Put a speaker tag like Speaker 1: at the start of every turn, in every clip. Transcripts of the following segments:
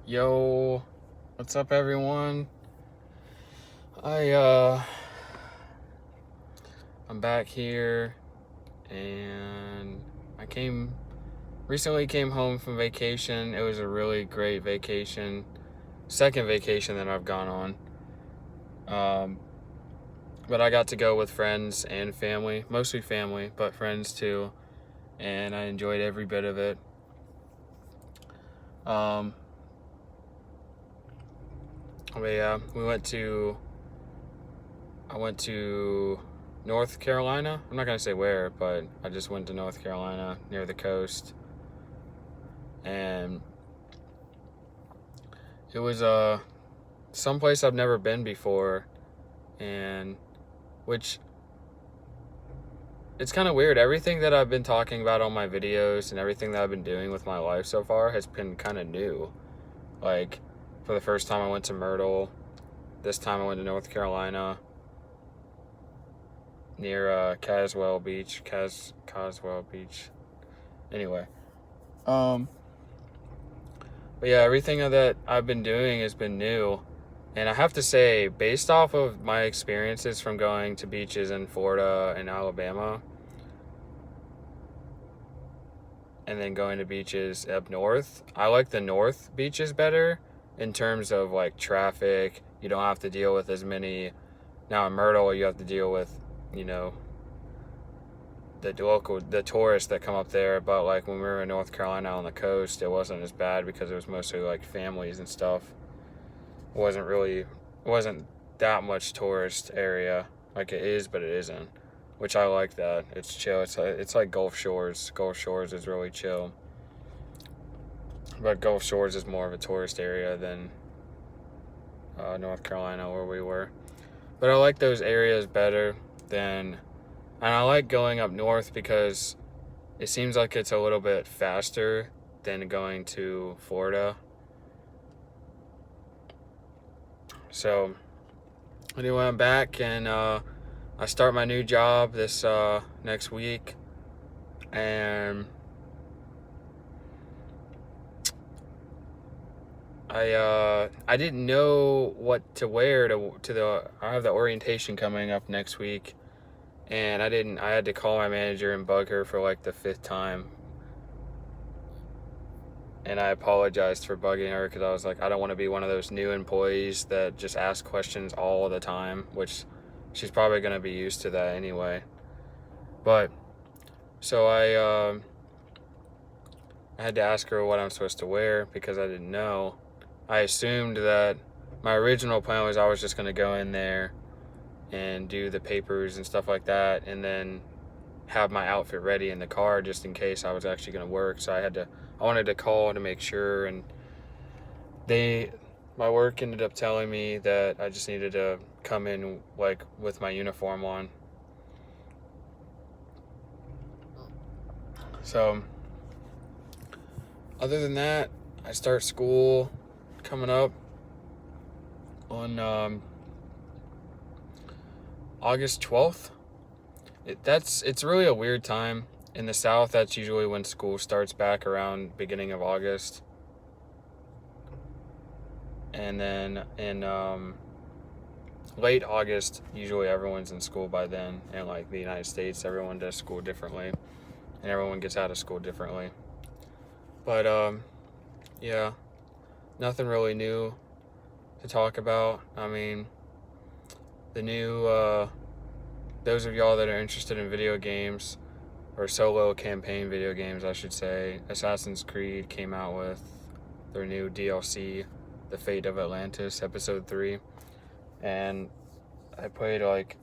Speaker 1: Yo, what's up everyone? I I'm back here and I recently came home from vacation. It was a really great vacation. Second vacation that I've gone on. But I got to go with friends and family, mostly family, but friends too, and I enjoyed every bit of it. Um but yeah, I went to North Carolina. I'm not going to say where, but I just went to North Carolina near the coast. And it was someplace I've never been before, and which it's kind of weird. Everything that I've been talking about on my videos and everything that I've been doing with my life so far has been kind of new. Like, for the first time I went to Myrtle. This time I went to North Carolina near Caswell Beach. Caswell Beach. Anyway, but yeah, everything that I've been doing has been new. And I have to say, based off of my experiences from going to beaches in Florida and Alabama, and then going to beaches up north, I like the north beaches better in terms of like traffic. You don't have to deal with as many. Now in Myrtle, you have to deal with, you know, the tourists that come up there. But like when we were in North Carolina on the coast, it wasn't as bad because it was mostly like families and stuff. It wasn't that much tourist area like it is, but it isn't, which I like that. It's chill. It's like Gulf Shores. Gulf Shores is really chill, but Gulf Shores is more of a tourist area than North Carolina where we were. But I like those areas better than, and I like going up north because it seems like it's a little bit faster than going to Florida. So anyway, I'm back and I start my new job this next week, and I didn't know what to wear to the. I have the orientation coming up next week, and I had to call my manager and bug her for like the fifth time, and I apologized for bugging her because I was like, I don't want to be one of those new employees that just ask questions all the time, which she's probably going to be used to that anyway. But so I had to ask her what I'm supposed to wear because I didn't know. I assumed that my original plan was I was just going to go in there and do the papers and stuff like that, and then have my outfit ready in the car just in case I was actually going to work. So I wanted to call to make sure, and my work ended up telling me that I just needed to come in like with my uniform on. So other than that, I start school coming up on August 12th. It's really a weird time in the South. That's usually when school starts back around beginning of August, and then in late August, usually everyone's in school by then. And like the United States, everyone does school differently, and everyone gets out of school differently. But yeah, nothing really new to talk about. I mean, the new those of y'all that are interested in video games, or solo campaign video games, I should say, Assassin's Creed came out with their new DLC, The Fate of Atlantis, Episode 3. And I played like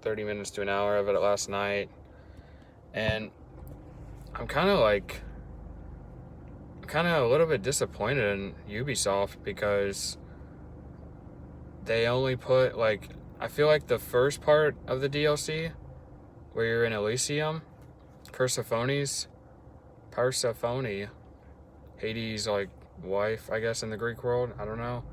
Speaker 1: 30 minutes to an hour of it last night. And I'm kind of a little bit disappointed in Ubisoft because they only put like, I feel like the first part of the DLC where you're in Elysium, Persephone, Hades' like wife, I guess, in the Greek world. I don't know,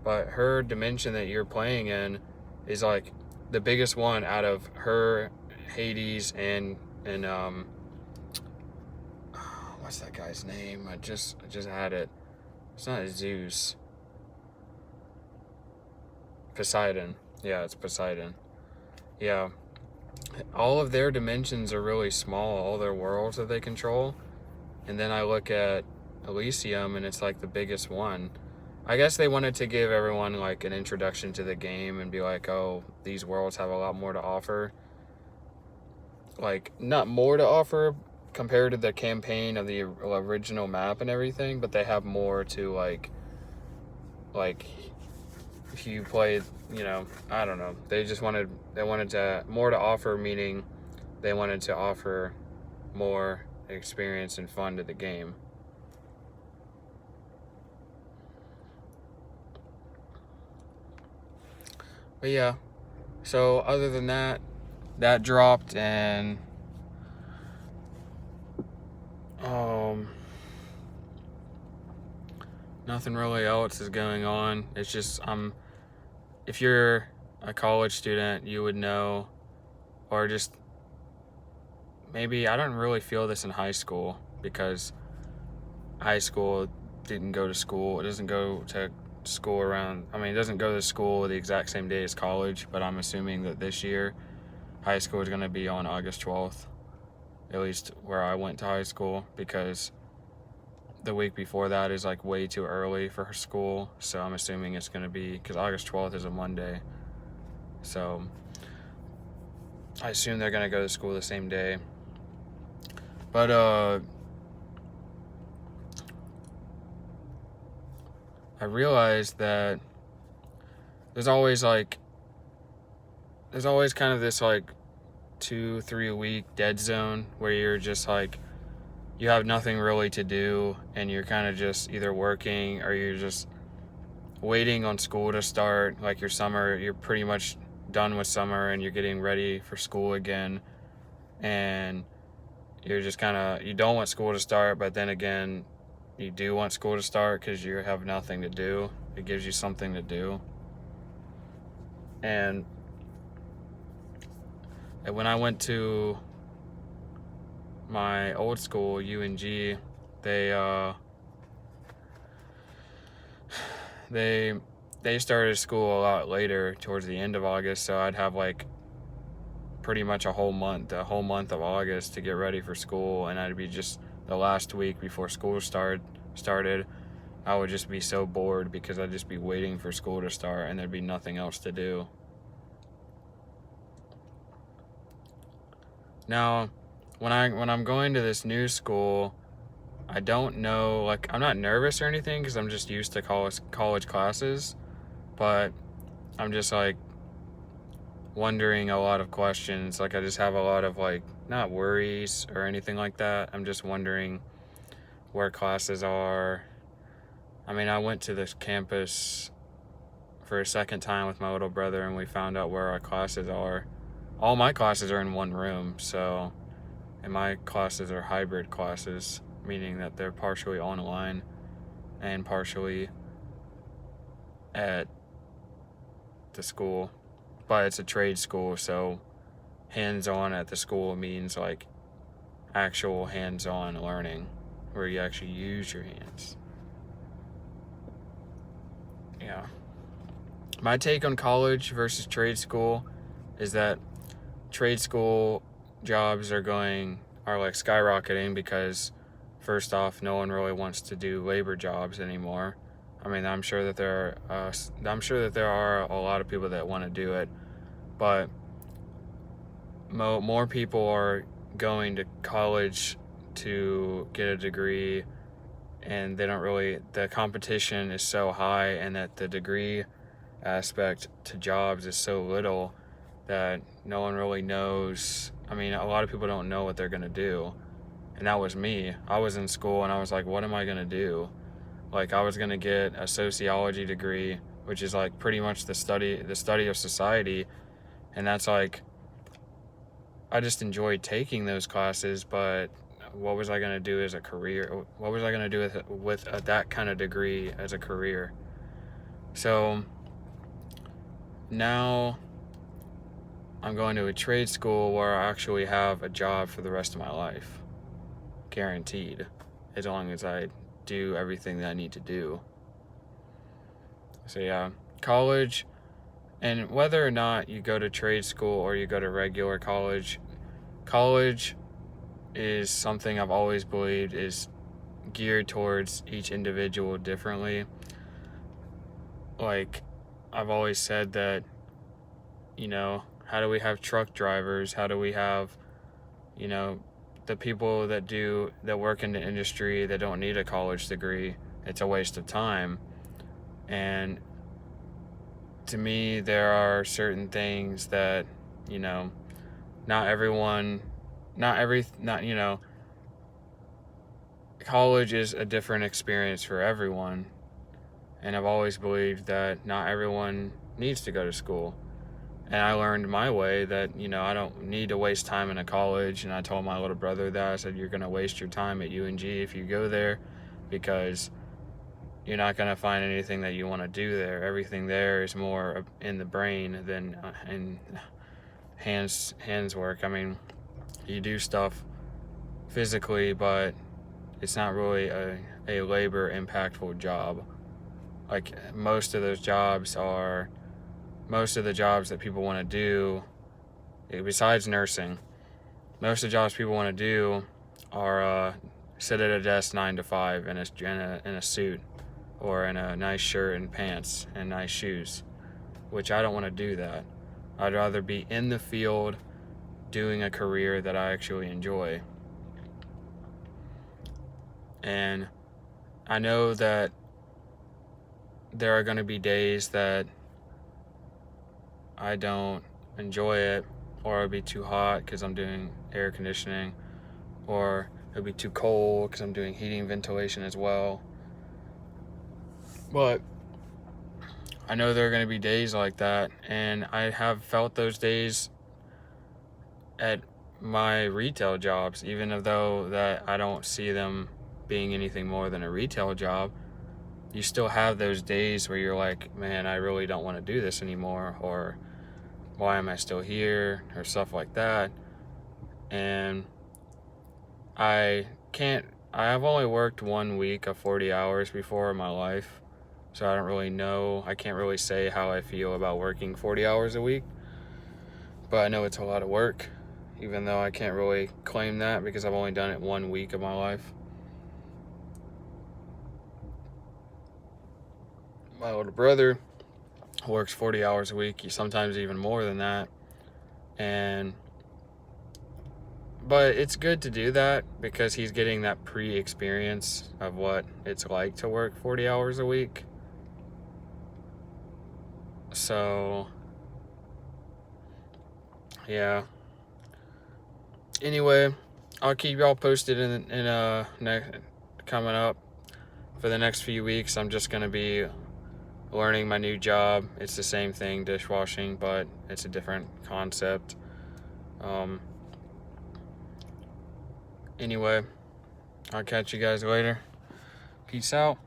Speaker 1: but her dimension that you're playing in is like the biggest one out of her, Hades, and what's that guy's name? I just had it. It's not Zeus. Poseidon. Yeah, it's Poseidon. Yeah. All of their dimensions are really small, all their worlds that they control. And then I look at Elysium and it's like the biggest one. I guess they wanted to give everyone like an introduction to the game and be like, oh, these worlds have a lot more to offer. Like, not more to offer compared to the campaign of the original map and everything, but they have more to like if you play, I don't know. They wanted to more to offer, meaning they wanted to offer more experience and fun to the game. But yeah, so other than that dropped, and nothing really else is going on. It's just if you're a college student, you would know, or just maybe I don't really feel this in high school because high school didn't go to school. It doesn't go to school around, it doesn't go to school the exact same day as college, but I'm assuming that this year high school is going to be on August 12th, at least where I went to high school, because the week before that is like way too early for school. So I'm assuming it's going to be, because August 12th is a Monday. So I assume they're going to go to school the same day. But I realized that there's always kind of this like 2-3 week dead zone where you're just like, you have nothing really to do and you're kind of just either working or you're just waiting on school to start. Like your summer, you're pretty much done with summer and you're getting ready for school again, and you're just you don't want school to start, but then again you do want school to start because you have nothing to do. It gives you something to do. And when I went to my old school, UNG, they started school a lot later, towards the end of August, so I'd have like pretty much a whole month of August to get ready for school, and I'd be just the last week before school started, I would just be so bored because I'd just be waiting for school to start and there'd be nothing else to do. Now, when I'm going to this new school, I don't know, like, I'm not nervous or anything because I'm just used to college classes, but I'm just like wondering a lot of questions. Like, I just have a lot of like, not worries or anything like that. I'm just wondering where classes are. I went to this campus for a second time with my little brother and we found out where our classes are. All my classes are in one room, and my classes are hybrid classes, meaning that they're partially online and partially at the school. But it's a trade school, so hands-on at the school means like actual hands-on learning where you actually use your hands. Yeah. My take on college versus trade school is that trade school jobs are like skyrocketing because, first off, no one really wants to do labor jobs anymore. I'm sure that there are a lot of people that want to do it, but more people are going to college to get a degree, and the competition is so high, and that the degree aspect to jobs is so little that no one really knows. A lot of people don't know what they're going to do, and that was me. I was in school and I was like, what am I going to do? Like, I was going to get a sociology degree, which is like pretty much the study of society, and that's like, I just enjoyed taking those classes, but what was I going to do as a career? What was I going to do with that kind of degree as a career? So now I'm going to a trade school where I actually have a job for the rest of my life, guaranteed, as long as I do everything that I need to do. So yeah, college, and whether or not you go to trade school or you go to regular college, college is something I've always believed is geared towards each individual differently. Like, I've always said that, how do we have truck drivers? How do we have, the people that work in the industry that don't need a college degree? It's a waste of time. And to me, there are certain things that, college is a different experience for everyone. And I've always believed that not everyone needs to go to school. And I learned my way that, I don't need to waste time in a college. And I told my little brother that. I said, you're going to waste your time at UNG if you go there, because you're not going to find anything that you want to do there. Everything there is more in the brain than in hands work. I mean, you do stuff physically, but it's not really a labor impactful job. Like, most of the jobs that people want to do, besides nursing, most of the jobs people want to do are sit at a desk 9 to 5 in a suit, or in a nice shirt and pants and nice shoes, which I don't want to do that. I'd rather be in the field doing a career that I actually enjoy. And I know that there are going to be days that I don't enjoy it, or it'll be too hot because I'm doing air conditioning, or it'll be too cold because I'm doing heating and ventilation as well. But I know there are going to be days like that, and I have felt those days at my retail jobs, even though that I don't see them being anything more than a retail job. You still have those days where you're like, man, I really don't want to do this anymore, or why am I still here, or stuff like that. And I have only worked 1 week of 40 hours before in my life, so I don't really know. I can't really say how I feel about working 40 hours a week, but I know it's a lot of work, even though I can't really claim that because I've only done it 1 week of my life. My older brother works 40 hours a week, sometimes even more than that. But it's good to do that because he's getting that pre-experience of what it's like to work 40 hours a week. So, yeah. Anyway, I'll keep y'all posted coming up for the next few weeks. I'm just going to be learning my new job. It's the same thing, dishwashing, but it's a different concept. Anyway, I'll catch you guys later. Peace out.